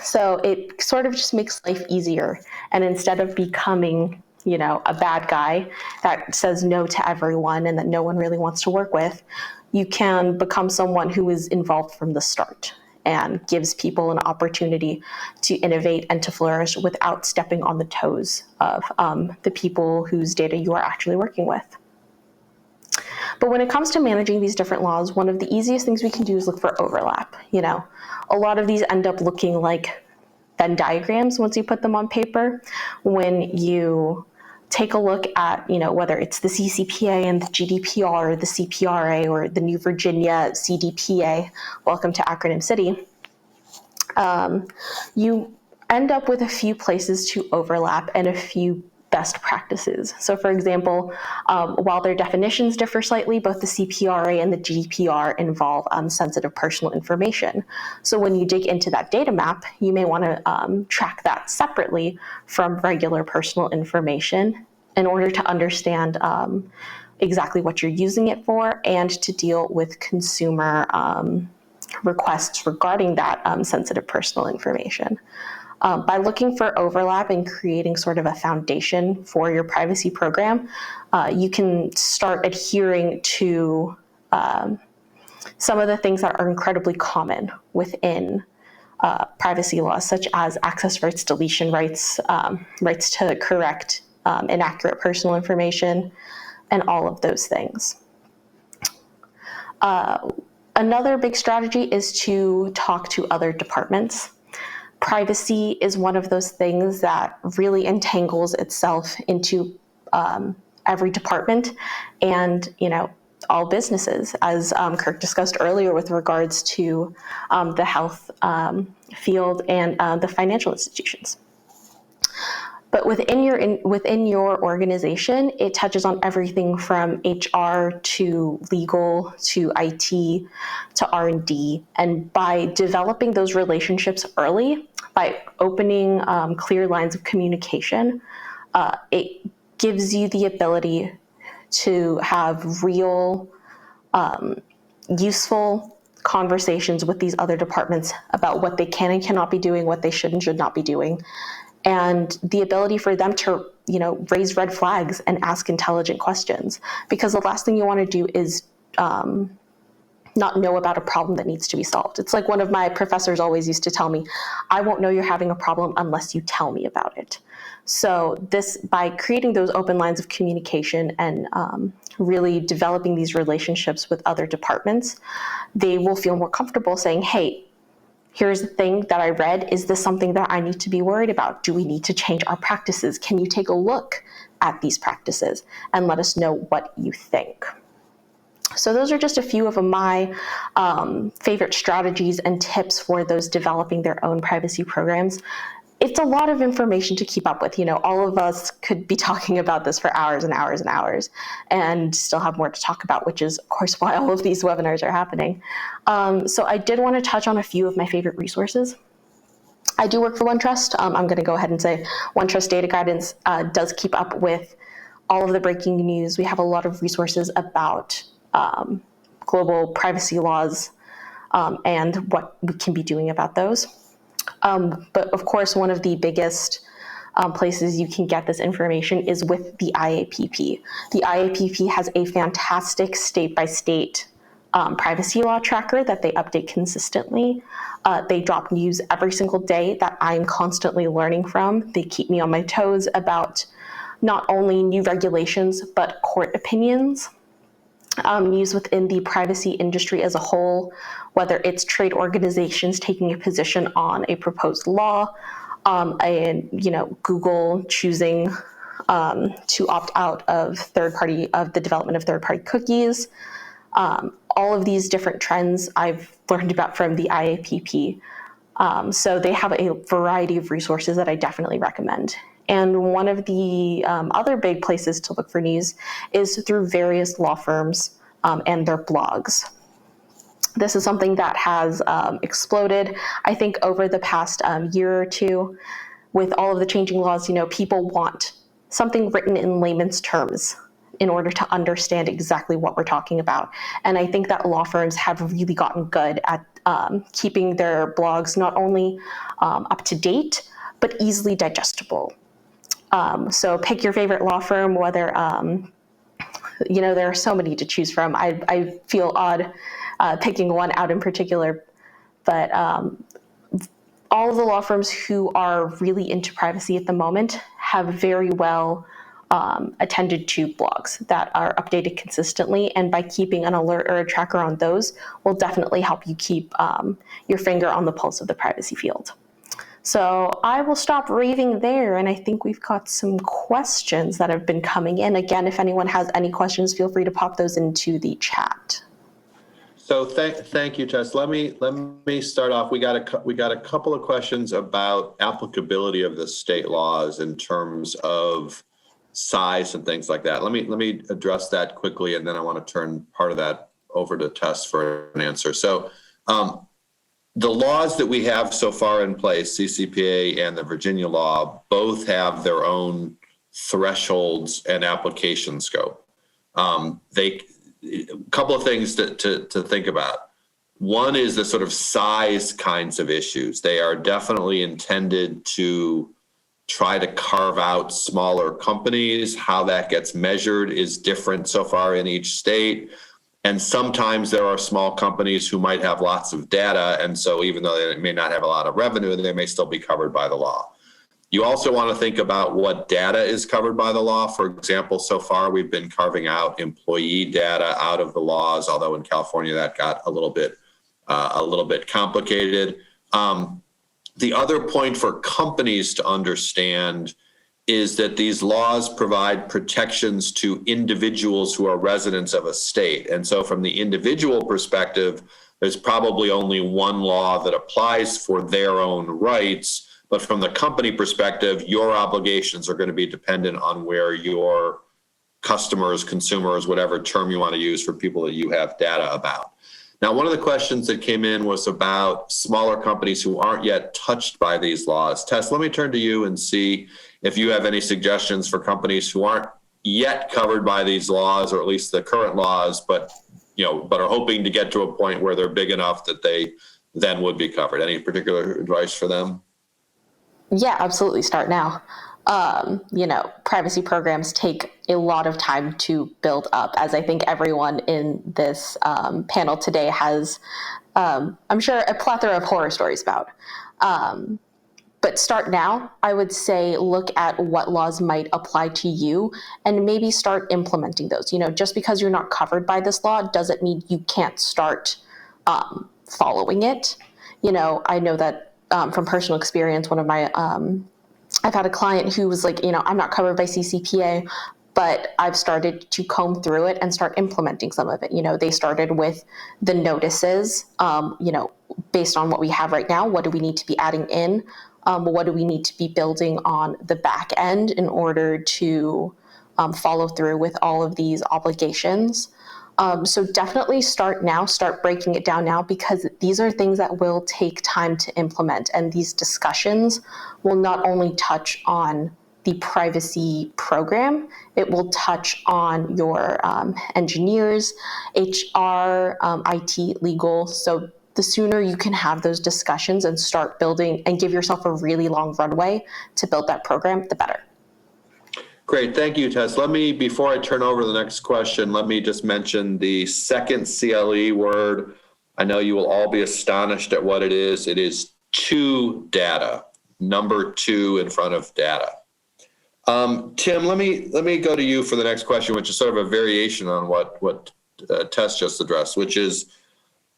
So it sort of just makes life easier. And instead of becoming, a bad guy that says no to everyone and that no one really wants to work with, you can become someone who is involved from the start and gives people an opportunity to innovate and to flourish without stepping on the toes of the people whose data you are actually working with. But when it comes to managing these different laws, one of the easiest things we can do is look for overlap. A lot of these end up looking like Venn diagrams once you put them on paper. When you take a look at, whether it's the CCPA and the GDPR, or the CPRA, or the New Virginia CDPA, welcome to Acronym City, you end up with a few places to overlap and a few best practices. So for example, while their definitions differ slightly, both the CPRA and the GDPR involve sensitive personal information. So when you dig into that data map, you may want to track that separately from regular personal information in order to understand exactly what you're using it for and to deal with consumer requests regarding that sensitive personal information. By looking for overlap and creating sort of a foundation for your privacy program, you can start adhering to some of the things that are incredibly common within privacy laws, such as access rights, deletion rights, rights to correct inaccurate personal information, and all of those things. Another big strategy is to talk to other departments. Privacy is one of those things that really entangles itself into every department and, all businesses, as Kirk discussed earlier with regards to the health field and the financial institutions. But within your organization, it touches on everything from HR to legal to IT to R&D. And by developing those relationships early, by opening clear lines of communication, it gives you the ability to have real, useful conversations with these other departments about what they can and cannot be doing, what they should and should not be doing, and the ability for them to, raise red flags and ask intelligent questions. Because the last thing you want to do is not know about a problem that needs to be solved. It's like one of my professors always used to tell me, I won't know you're having a problem unless you tell me about it. So by creating those open lines of communication and really developing these relationships with other departments, they will feel more comfortable saying, hey, here's the thing that I read. Is this something that I need to be worried about? Do we need to change our practices? Can you take a look at these practices and let us know what you think? So those are just a few of my favorite strategies and tips for those developing their own privacy programs. It's a lot of information to keep up with. All of us could be talking about this for hours and hours and hours and still have more to talk about, which is, of course, why all of these webinars are happening. So I did want to touch on a few of my favorite resources. I do work for OneTrust. I'm going to go ahead and say OneTrust Data Guidance does keep up with all of the breaking news. We have a lot of resources about global privacy laws and what we can be doing about those. But of course, one of the biggest places you can get this information is with the IAPP. The IAPP has a fantastic state-by-state privacy law tracker that they update consistently. They drop news every single day that I'm constantly learning from. They keep me on my toes about not only new regulations, but court opinions. News within the privacy industry as a whole, whether it's trade organizations taking a position on a proposed law, and Google choosing to opt out of the development of third-party cookies. All of these different trends I've learned about from the IAPP. So they have a variety of resources that I definitely recommend. And one of the other big places to look for news is through various law firms and their blogs. This is something that has exploded, I think, over the past year or two. With all of the changing laws, people want something written in layman's terms in order to understand exactly what we're talking about. And I think that law firms have really gotten good at keeping their blogs not only up to date, but easily digestible. So pick your favorite law firm, whether, there are so many to choose from. I feel odd picking one out in particular, But all of the law firms who are really into privacy at the moment have very well attended to blogs that are updated consistently, and by keeping an alert or a tracker on those will definitely help you keep your finger on the pulse of the privacy field. So I will stop raving there, and I think we've got some questions that have been coming in. Again, if anyone has any questions, feel free to pop those into the chat. So thank you, Tess. Let me start off. We got a couple of questions about applicability of the state laws in terms of size and things like that. Let me address that quickly, and then I want to turn part of that over to Tess for an answer. So the laws that we have so far in place, CCPA and the Virginia law, both have their own thresholds and application scope. A couple of things to think about. One is the sort of size kinds of issues. They are definitely intended to try to carve out smaller companies. How that gets measured is different so far in each state. And sometimes there are small companies who might have lots of data, and so even though they may not have a lot of revenue, they may still be covered by the law. You also want to think about what data is covered by the law. For example, so far we've been carving out employee data out of the laws, although in California that got a little bit complicated. The other point for companies to understand is that these laws provide protections to individuals who are residents of a state. And so from the individual perspective, there's probably only one law that applies for their own rights. But from the company perspective, your obligations are going to be dependent on where your customers, consumers, whatever term you want to use for people that you have data about. Now, one of the questions that came in was about smaller companies who aren't yet touched by these laws. Tess, let me turn to you and see if you have any suggestions for companies who aren't yet covered by these laws, or at least the current laws, but are hoping to get to a point where they're big enough that they then would be covered. Any particular advice for them? Yeah, absolutely. Start now. Privacy programs take a lot of time to build up, as I think everyone in this panel today has, I'm sure, a plethora of horror stories about. But start now. I would say look at what laws might apply to you and maybe start implementing those. Just because you're not covered by this law doesn't mean you can't start following it. I know that from personal experience, one of my I've had a client who was like, I'm not covered by CCPA, but I've started to comb through it and start implementing some of it. They started with the notices, based on what we have right now. What do we need to be adding in? What do we need to be building on the back end in order to follow through with all of these obligations? So definitely start now, start breaking it down now, because these are things that will take time to implement. And these discussions will not only touch on the privacy program, it will touch on your engineers, HR, IT, legal. So the sooner you can have those discussions and start building and give yourself a really long runway to build that program, the better. Great, thank you, Tess. Before I turn over to the next question, let me just mention the second CLE word. I know you will all be astonished at what it is. It is to data, number 2 in front of data. Tim, let me go to you for the next question, which is sort of a variation on what Tess just addressed, which is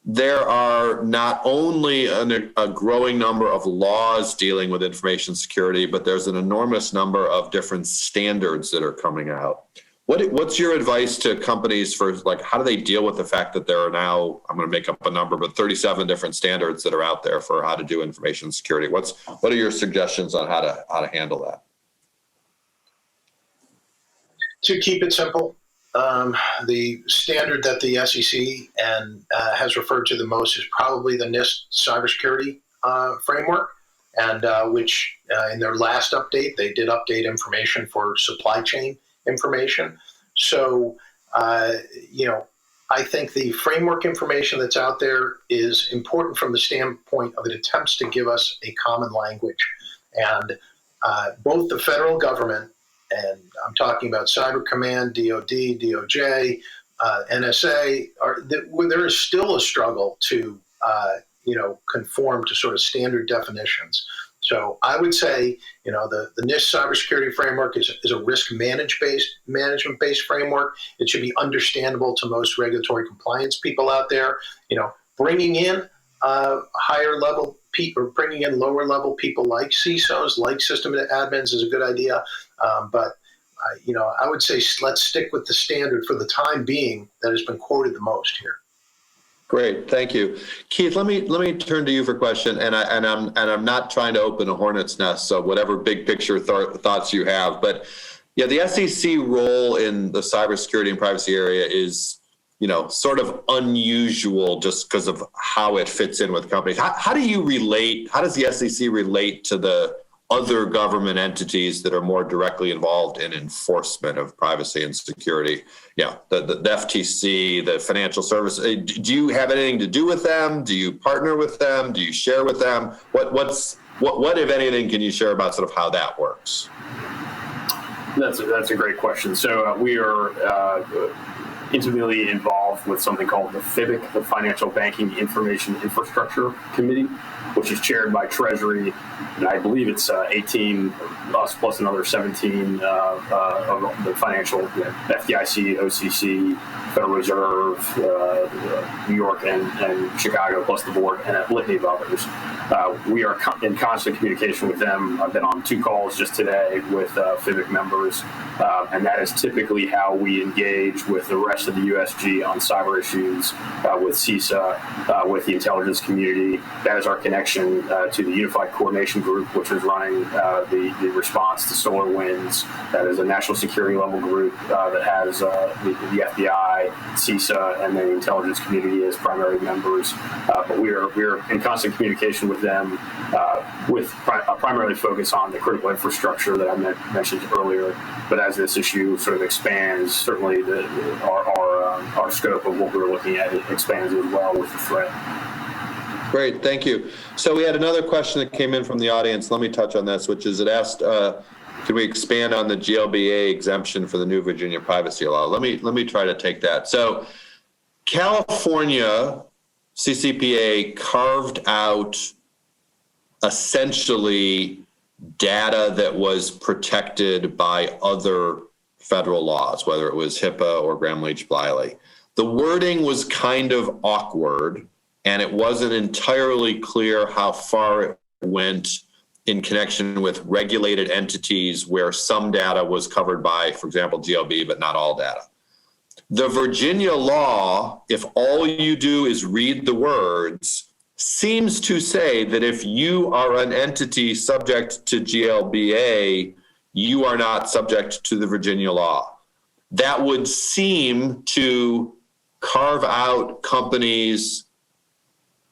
there are not only a growing number of laws dealing with information security, but there's an enormous number of different standards that are coming out. What's your advice to companies for, how do they deal with the fact that there are now, I'm going to make up a number, but 37 different standards that are out there for how to do information security? What are your suggestions on how to handle that? To keep it simple, the standard that the SEC has referred to the most is probably the NIST cybersecurity framework, and which in their last update, they did update information for supply chain information. So, I think the framework information that's out there is important from the standpoint of it attempts to give us a common language. And both the federal government, and I'm talking about Cyber Command, DOD, DOJ, NSA, there is still a struggle to, conform to sort of standard definitions. So I would say, the NIST cybersecurity framework is a risk management-based framework. It should be understandable to most regulatory compliance people out there. Bringing in higher level people or bringing in lower level people like CISOs, like system admins is a good idea. But I would say let's stick with the standard for the time being that has been quoted the most here. Great, thank you, Keith. Let me turn to you for a question, and I'm not trying to open a hornet's nest. So whatever big picture thoughts you have, but the SEC role in the cybersecurity and privacy area is sort of unusual just because of how it fits in with companies. How do you relate? How does the SEC relate to the other government entities that are more directly involved in enforcement of privacy and security? The FTC, the financial service. Do you have anything to do with them? Do you partner with them? Do you share with them? What if anything, can you share about sort of how that works? That's a great question. So we are intimately involved with something called the FIBIC, the Financial Banking Information Infrastructure Committee, which is chaired by Treasury, and I believe it's 18, us plus another 17 of the financial, FDIC, OCC, Federal Reserve, New York, and Chicago, plus the board, and a litany of others. We are in constant communication with them. I've been on 2 calls just today with FIBIC members, and that is typically how we engage with the rest of the USG on cyber issues, with CISA, with the intelligence community. That is our connection to the Unified Coordination Group, which is running the response to SolarWinds. That is a national security level group that has the FBI, CISA, and the intelligence community as primary members. But we are in constant communication with them, with a primarily focus on the critical infrastructure that I mentioned earlier. But as this issue sort of expands, certainly our scope of what we're looking at expands as well with the threat. Great, thank you. So we had another question that came in from the audience. Let me touch on this, which is it asked, can we expand on the GLBA exemption for the new Virginia privacy law? Let me try to take that. So California CCPA carved out essentially data that was protected by other federal laws, whether it was HIPAA or Gramm-Leach-Bliley. The wording was kind of awkward, and it wasn't entirely clear how far it went in connection with regulated entities where some data was covered by, for example, GLB, but not all data. The Virginia law, if all you do is read the words, seems to say that if you are an entity subject to GLBA, you are not subject to the Virginia law. That would seem to carve out companies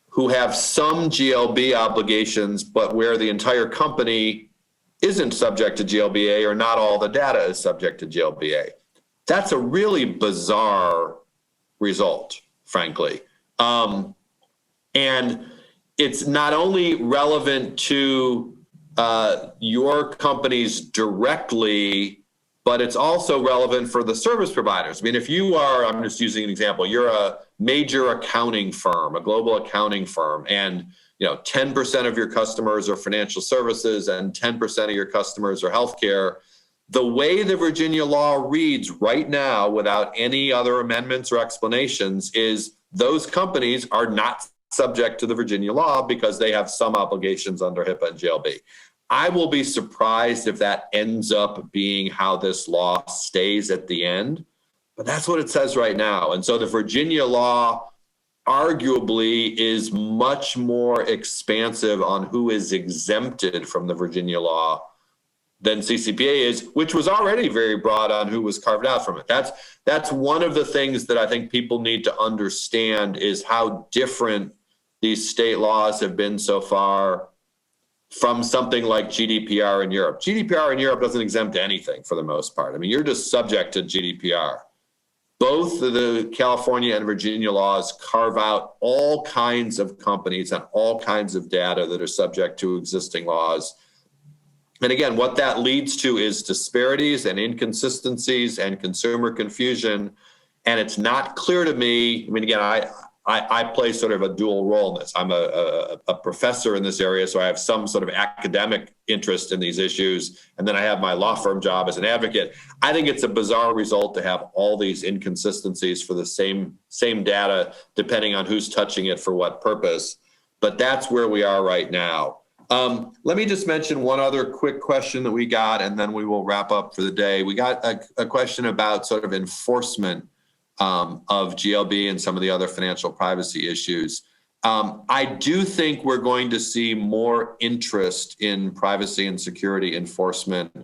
who have some GLB obligations, but where the entire company isn't subject to GLBA or not all the data is subject to GLBA. That's a really bizarre result, frankly. And it's not only relevant to your companies directly, but it's also relevant for the service providers. I mean, if you are, I'm just using an example, you're a major accounting firm, a global accounting firm, and 10% of your customers are financial services and 10% of your customers are healthcare. The way the Virginia law reads right now, without any other amendments or explanations, is those companies are not subject to the Virginia law because they have some obligations under HIPAA and GLB. I will be surprised if that ends up being how this law stays at the end, but that's what it says right now. And so the Virginia law arguably is much more expansive on who is exempted from the Virginia law than CCPA is, which was already very broad on who was carved out from it. That's one of the things that I think people need to understand is how different these state laws have been so far from something like GDPR in Europe. GDPR in Europe doesn't exempt anything for the most part. I mean, you're just subject to GDPR. Both the California and Virginia laws carve out all kinds of companies and all kinds of data that are subject to existing laws. And again, what that leads to is disparities and inconsistencies and consumer confusion. And it's not clear to me, I mean, again, I play sort of a dual role in this. I'm a professor in this area, so I have some sort of academic interest in these issues, and then I have my law firm job as an advocate. I think it's a bizarre result to have all these inconsistencies for the same data, depending on who's touching it for what purpose. But that's where we are right now. Let me just mention one other quick question that we got, and then we will wrap up for the day. We got a question about sort of enforcement of GLB and some of the other financial privacy issues. I do think we're going to see more interest in privacy and security enforcement,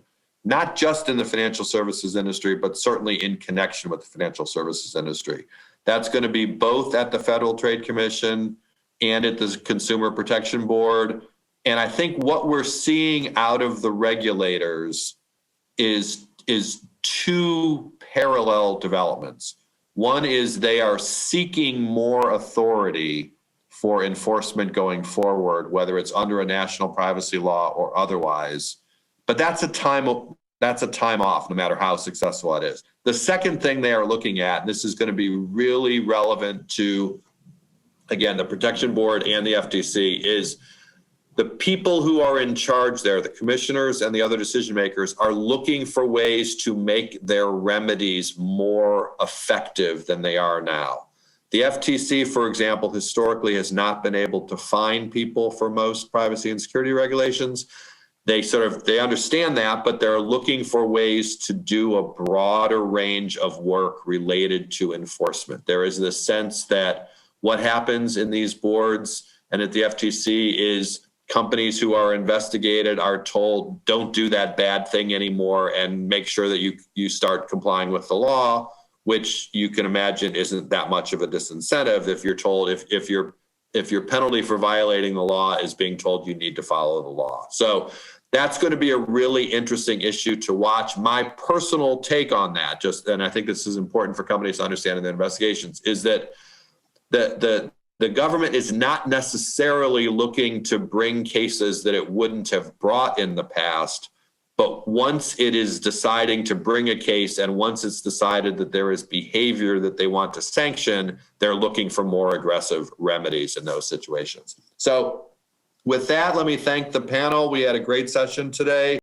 not just in the financial services industry, but certainly in connection with the financial services industry. That's going to be both at the Federal Trade Commission and at the Consumer Protection Board. And I think what we're seeing out of the regulators is two parallel developments. One is they are seeking more authority for enforcement going forward, whether it's under a national privacy law or otherwise. But that's a time off, no matter how successful it is. The second thing they are looking at, and this is going to be really relevant to, again, the Protection Board and the FTC, is the people who are in charge there, the commissioners and the other decision makers, are looking for ways to make their remedies more effective than they are now. The FTC, for example, historically has not been able to fine people for most privacy and security regulations. They understand that, but they're looking for ways to do a broader range of work related to enforcement. There is this sense that what happens in these boards and at the FTC is companies who are investigated are told, don't do that bad thing anymore and make sure that you start complying with the law, which you can imagine isn't that much of a disincentive if you're told, if your penalty for violating the law is being told you need to follow the law. So that's going to be a really interesting issue to watch. My personal take on that, and I think this is important for companies to understand in their investigations, is that the government is not necessarily looking to bring cases that it wouldn't have brought in the past, but once it is deciding to bring a case and once it's decided that there is behavior that they want to sanction, they're looking for more aggressive remedies in those situations. So with that, let me thank the panel. We had a great session today.